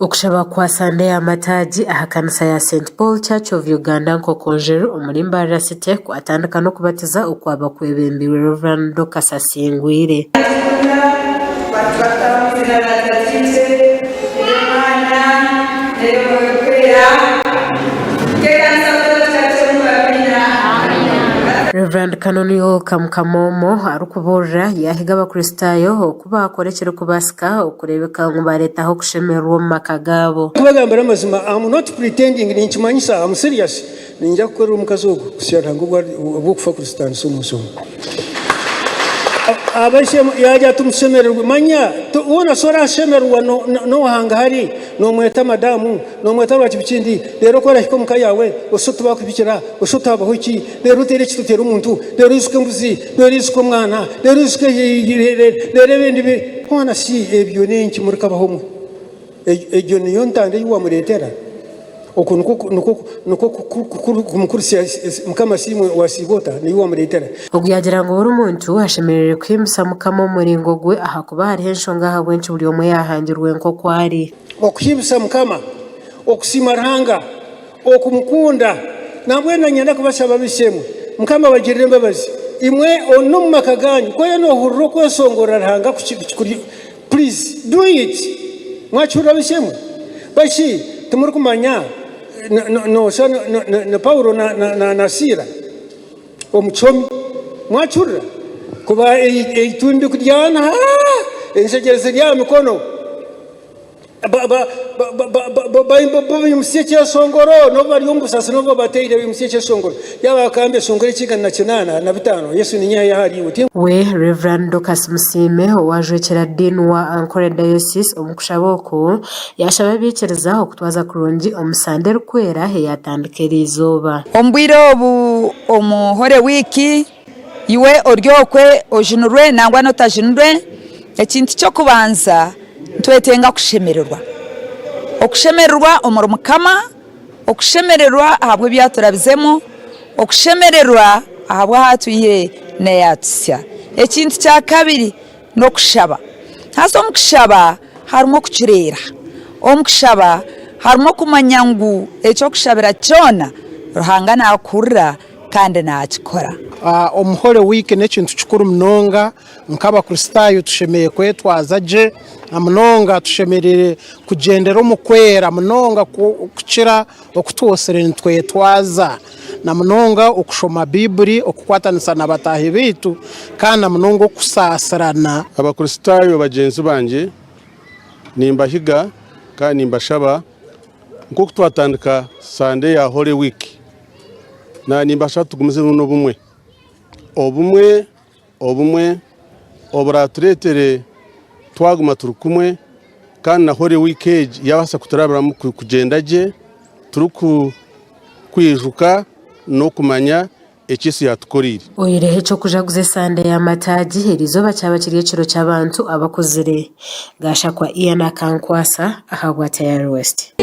Okushaba kwa Sunday amataji aha kanisa ya St Paul Church of Uganda nkokonjeru omulimba City kwatandika no kubatiza okwaba kwebembiwe Reverend Dorcas Asingwire. Reverend Kanoniyo Kamkamomo arukuburra yahiga abakristayo okuba akorekere kubasika okurebeka ngo baretaho kushemerwa mu makagabo. Kubagambira amazima, I'm not pretending ni nchimanyisa, I'm serious. Ninja kukorera omukazi ogu kusyara ngo obwokufa Kristo somusomo. Abashe yaja tumushemererwa manya ubona sora shemerwa no hanga hari no mweta madamu no mweta bakibikindi rero kora hiko muka yawe usutu bakubikira usutu abahoki rero tere kitutera umuntu rero isuke mbuzi rero isuke mwana rero isuke rero bindi kona si ebyo nenki muri kabahomu ejo niyo ntande yuwa muretera nuko kumukurisi mukama simwe wasigota niyo wamuretera okuyagira ngo buri muntu hashemerere kwimisa mukama muringo gwe aha kuba hari henshonga ha bwenci buri omwe yahangirwe nko kwari okuyimisa mukama okusimaranga okumukunda nabwe nanyanda kubashaba bishemu mukama bagirire mbabazi imwe ono makaganyu koye no hurro kwesongora ranga kuri please do it mwachura bishemu bashi tumuri kumanya no Paulo na Sila omuchomi mwachura kuba eitundi kudyana ensegereze lya mikono ba museke songoro no bari omusasi no bateire museke songoro yaba kambe songoro kigana nationana na bitano Yesu ninya yahari uti we Reverend Dorcas Musime wajwekera dini wa Ankole Diocese omukushaboko yashaba bikiriza okutwaza kurungi omusande rukwera he yatandikira izoba ombwire obu omuhore wiki iwe oryokwe ojinurwe nangwa notajinurwe ekintu cyo kubanza ntwetenga kushemererwa okushemererwa omuro mukama okushemererwa ahabwe byaturabizemo okushemererwa ahabwe hatuye neyatusya ekintu kya kabiri no kushaba haso omukushaba harimo kuchirera omukushaba harimo kumanyangu ekyo kushabira kyona ruhanga nakurra kandi nakikora omuhore wiki nekintu kikuru mnonga nkaba kristayo tushemeye kwetwaza je amunonga tushemerere kugendera omukwera munonga kukira okutwosere ntwetwaza na munonga okushoma Bibuli okukwatanisa na batahi bitu kana munonga okusasarana abakristayo bagenzi banje nimbahiga kandi nimbashaba nko kutwatandika Sunday ya Holy Week na nimbasha tugumize no obumwe oburaturetere twaguma turukumwe kandi na Holy Week yabasa kuturabira mu kugendaje turuku kwijuka no kumanya ekisi yatukorire oyirehe cyo kujaguze Sunday amataji herizoba cyaba kiriye kiro cy'abantu abakozire gasha kwa Iana Kankwasa aha Water West.